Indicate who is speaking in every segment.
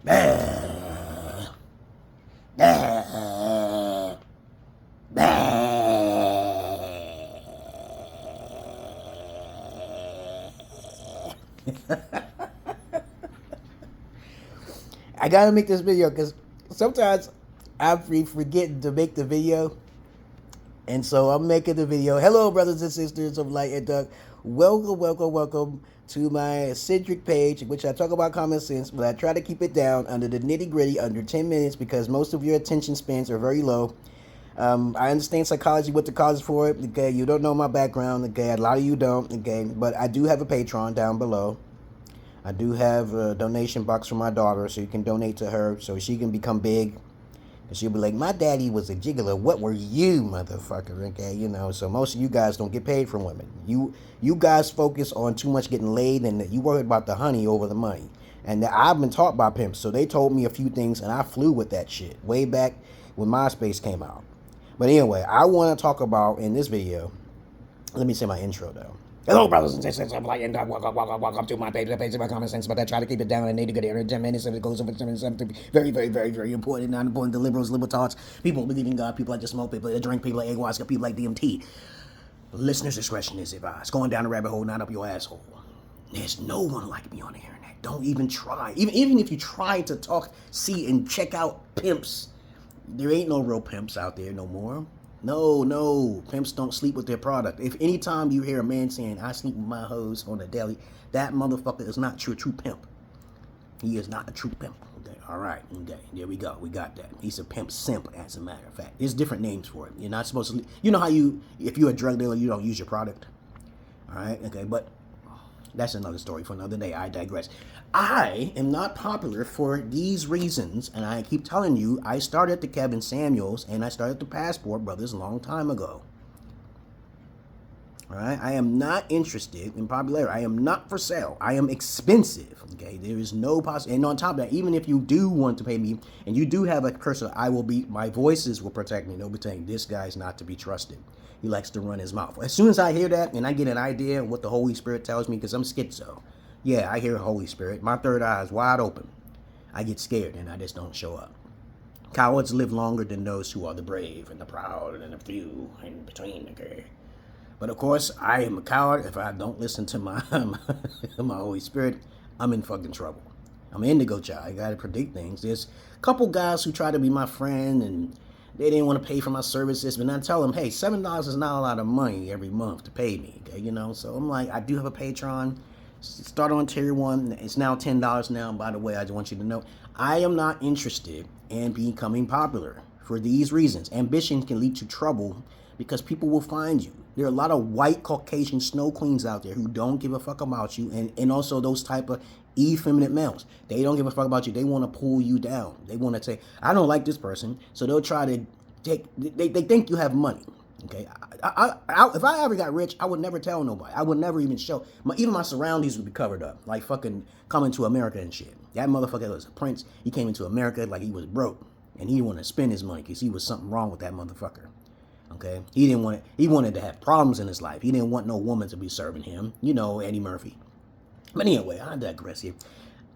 Speaker 1: I gotta make this video because sometimes I be forgetting to make the video. And so I'm making the video. Hello, brothers and sisters of Light and Dark. Welcome to my Eccentric page, in which I talk about common sense, but I try to keep it down under the nitty gritty, under 10 minutes, because most of your attention spans are very low. I understand psychology, what the cause is for it. Okay, you don't know my background. Okay, a lot of you don't. Okay, but I do have a Patreon down below. I do have a donation box for my daughter, so you can donate to her, so she can become big. And she'll be like, my daddy was a gigolo. What were you, motherfucker? Okay, you know, so most of you guys don't get paid from women. You guys focus on too much getting laid, and you worry about the honey over the money. And I've been taught by pimps, so they told me a few things, and I flew with that shit way back when MySpace came out. But anyway, I want to talk about, in this video, let me say my intro, though. Hello, brothers and sisters. I'm like, welcome to my page of my common sense, but I try to keep it down and need to get every 10 minutes, and it goes over 10 minutes. Very important, not important. The liberals, liberal thoughts, people who believe in God, people like to smoke, people that drink, people like ayahuasca, people like DMT. Listener's discretion is advised. Going down the rabbit hole, not up your asshole. There's no one like me on the internet. Don't even try. Even if you try to talk, see, and check out pimps, there ain't no real pimps out there no more. No, pimps don't sleep with their product. If anytime you hear a man saying, I sleep with my hoes on the daily, that motherfucker is not a true pimp. He is not a true pimp. Okay, all right, okay, there we go. We got that. He's a pimp simp, as a matter of fact. There's different names for it. You're not supposed to, you know how if you're a drug dealer, you don't use your product. All right, okay, but that's another story for another day. I digress. I am not popular for these reasons, and I keep telling you, I started the Kevin Samuels and I started the Passport Brothers a long time ago. All right, I am not interested in popularity. I am not for sale. I am expensive. Okay, there is no possibility. And on top of that, even if you do want to pay me, and you do have a cursor, my voices will protect me. They'll be saying, this guy's not to be trusted. He likes to run his mouth. As soon as I hear that and I get an idea of what the Holy Spirit tells me, because I'm schizo. Yeah, I hear Holy Spirit. My third eye is wide open. I get scared and I just don't show up. Cowards live longer than those who are the brave and the proud and the few in between. Okay? But of course, I am a coward. If I don't listen to my my Holy Spirit, I'm in fucking trouble. I'm an indigo child. I gotta predict things. There's a couple guys who try to be my friend and they didn't want to pay for my services, but I tell them, hey, $7 is not a lot of money every month to pay me, okay, you know? So I'm like, I do have a Patreon. Start on tier 1. It's now $10 now. By the way, I just want you to know, I am not interested in becoming popular for these reasons. Ambition can lead to trouble because people will find you. There are a lot of white Caucasian snow queens out there who don't give a fuck about you, and also those type of effeminate males. They don't give a fuck about you. They want to pull you down. They want to say, I don't like this person, so they'll try to take. They think you have money. Okay, if I ever got rich, I would never tell nobody. I would never even show. Even my surroundings would be covered up, like fucking coming to America and shit. That motherfucker was a prince. He came into America like he was broke, and he didn't want to spend his money because he was something wrong with that motherfucker. Okay, he didn't want it. He wanted to have problems in his life. He didn't want no woman to be serving him. You know, Eddie Murphy. But anyway, I digress here.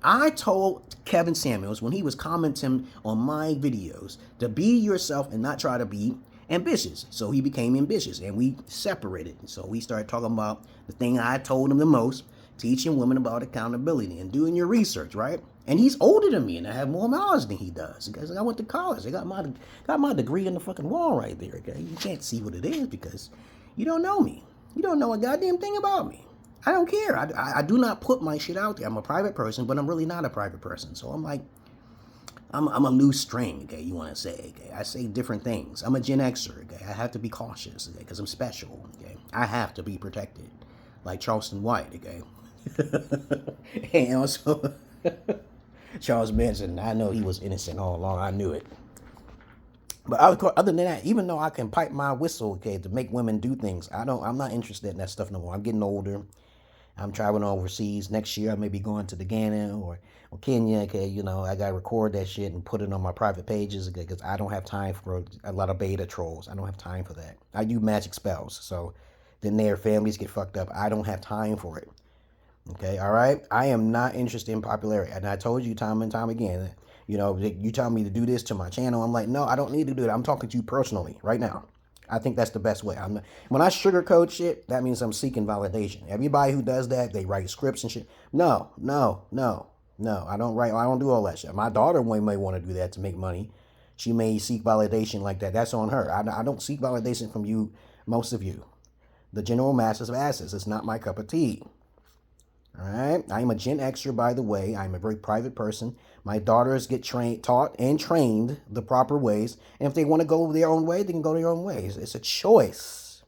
Speaker 1: I told Kevin Samuels when he was commenting on my videos to be yourself and not try to be ambitious. So he became ambitious and we separated. So we started talking about the thing I told him the most, teaching women about accountability and doing your research, right? And he's older than me and I have more knowledge than he does. Because I went to college. I got my degree in the fucking wall right there, okay? You can't see what it is because you don't know me. You don't know a goddamn thing about me. I don't care. I do not put my shit out there. I'm a private person, but I'm really not a private person. So I'm like, I'm a loose string, okay, you want to say, okay? I say different things. I'm a Gen Xer, okay? I have to be cautious, okay, because I'm special, okay? I have to be protected, like Charleston White, okay? And also, Charles Manson, I know he was innocent all along. I knew it. But other than that, even though I can pipe my whistle, okay, to make women do things, I'm not interested in that stuff no more. I'm getting older. I'm traveling overseas. Next year, I may be going to the Ghana or Kenya, okay, you know, I got to record that shit and put it on my private pages, okay, because I don't have time for a lot of beta trolls. I don't have time for that. I do magic spells, so then their families get fucked up. I don't have time for it, Okay, all right? I am not interested in popularity. And I told you time and time again, you tell me to do this to my channel. I'm like, no, I don't need to do that. I'm talking to you personally right now. I think that's the best way. When I sugarcoat shit, that means I'm seeking validation. Everybody who does that, they write scripts and shit. No, no, no, no. I don't write. I don't do all that shit. My daughter may want to do that to make money. She may seek validation like that. That's on her. I don't seek validation from you, most of you. The general masses of asses. It's not my cup of tea. All right. I am a Gen Xer, by the way. I'm a very private person. My daughters get taught and trained the proper ways. And if they want to go their own way, they can go their own ways. It's a choice.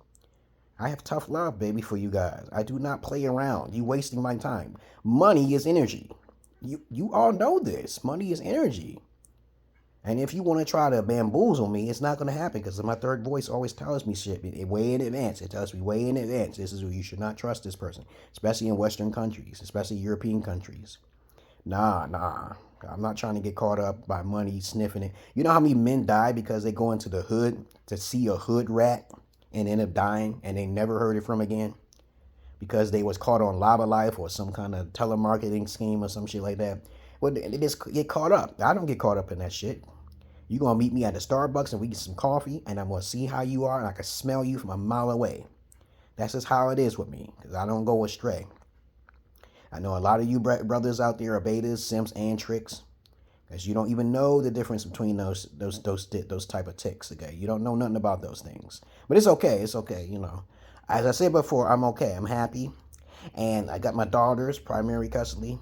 Speaker 1: I have tough love, baby, for you guys. I do not play around. You wasting my time. Money is energy. You all know this. Money is energy. And if you want to try to bamboozle me, it's not going to happen because my third voice always tells me shit way in advance. It tells me way in advance. This is who you should not trust this person, especially in Western countries, especially European countries. Nah. I'm not trying to get caught up by money sniffing it. You know how many men die because they go into the hood to see a hood rat and end up dying and they never heard it from again because they was caught on Lava Life or some kind of telemarketing scheme or some shit like that. Well, they just get caught up. I don't get caught up in that shit. You're going to meet me at the Starbucks and we get some coffee and I'm going to see how you are and I can smell you from a mile away. That's just how it is with me because I don't go astray. I know a lot of you brothers out there are betas, simps, and tricks because you don't even know the difference between those type of ticks, okay? You don't know nothing about those things. But it's okay. It's okay, As I said before, I'm okay. I'm happy. And I got my daughters, primary custody.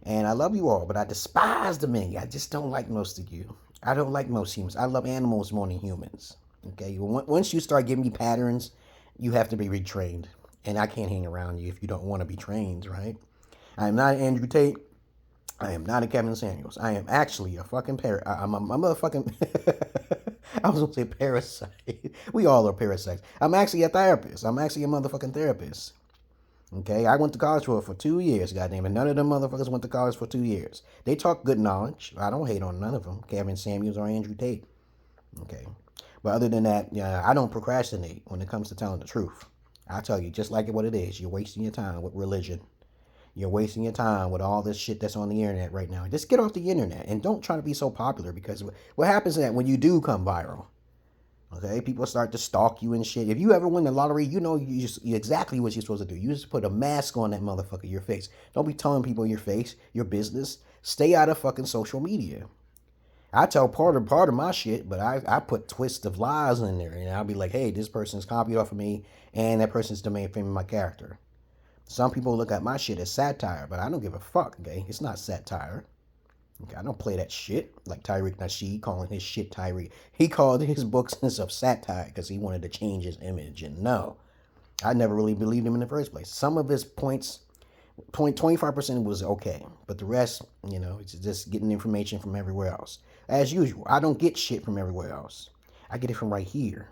Speaker 1: And I love you all, but I despise the many. I just don't like most of you. I don't like most humans. I love animals more than humans. Okay? Once you start giving me patterns, you have to be retrained. And I can't hang around you if you don't want to be trained, right? I am not Andrew Tate. I am not a Kevin Samuels. I am actually a fucking I'm a motherfucking... I was going to say parasite. We all are parasites. I'm actually a therapist. I'm actually a motherfucking therapist. Okay, I went to college for 2 years, goddamn it. None of them motherfuckers went to college for 2 years. They talk good knowledge. I don't hate on none of them, Kevin Samuels or Andrew Tate. Okay, but other than that, I don't procrastinate when it comes to telling the truth. I tell you, just like it what it is. You're wasting your time with religion. You're wasting your time with all this shit that's on the internet right now. Just get off the internet and don't try to be so popular because what happens is that when you do come viral, okay, people start to stalk you and shit. If you ever win the lottery, you exactly what you're supposed to do. You just put a mask on that motherfucker, your face. Don't be telling people your face, your business. Stay out of fucking social media. I tell part of my shit, but I put twists of lies in there. And I'll be like, hey, this person's copied off of me, and that person's defaming my character. Some people look at my shit as satire, but I don't give a fuck, okay? It's not satire. Okay, I don't play that shit like Tariq Nasheed calling his shit Tariq. He called his books and stuff satire because he wanted to change his image. And no, I never really believed him in the first place. Some of his points, 25% was okay. But the rest, it's just getting information from everywhere else. As usual, I don't get shit from everywhere else. I get it from right here.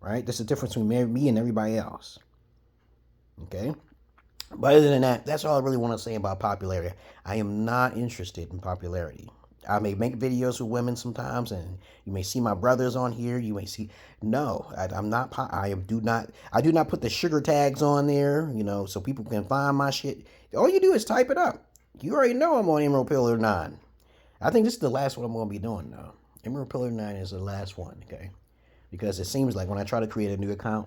Speaker 1: Right? There's a difference between me and everybody else. Okay? But other than that, that's all I really want to say about popularity. I am not interested in popularity. I may make videos with women sometimes, and you may see my brothers on here. You may see, no, I'm not. I do not put the sugar tags on there, so people can find my shit. All you do is type it up. You already know I'm on Emerald Pillar 9. I think this is the last one I'm going to be doing, though. Emerald Pillar 9 is the last one, okay? Because it seems like when I try to create a new account,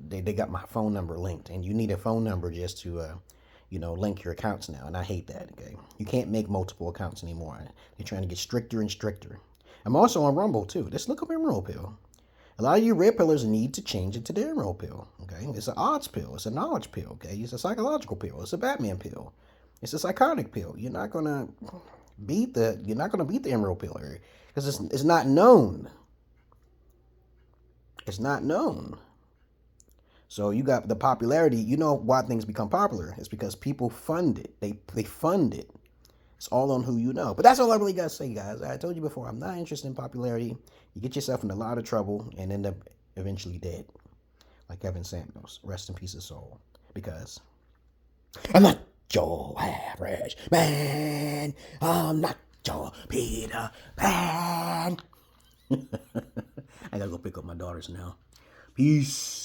Speaker 1: they got my phone number linked. And you need a phone number just to, link your accounts now. And I hate that, okay? You can't make multiple accounts anymore. They're trying to get stricter and stricter. I'm also on Rumble, too. Let's look up Emerald Pill. A lot of you red pillars need to change it to the Emerald Pill, okay? It's an odds pill. It's a knowledge pill, okay? It's a psychological pill. It's a Batman pill. It's a psychotic pill. You're not going to beat the Emerald Pill area because it's not known. It's not known. So you got the popularity. You know why things become popular? It's because people fund it. They fund it. It's all on who you know. But that's all I really got to say, guys. I told you before, I'm not interested in popularity. You get yourself in a lot of trouble and end up eventually dead. Like Kevin Samuels. Rest in peace, his soul. Because I'm not your average man. I'm not your Peter Pan. I gotta go pick up my daughters now. Peace.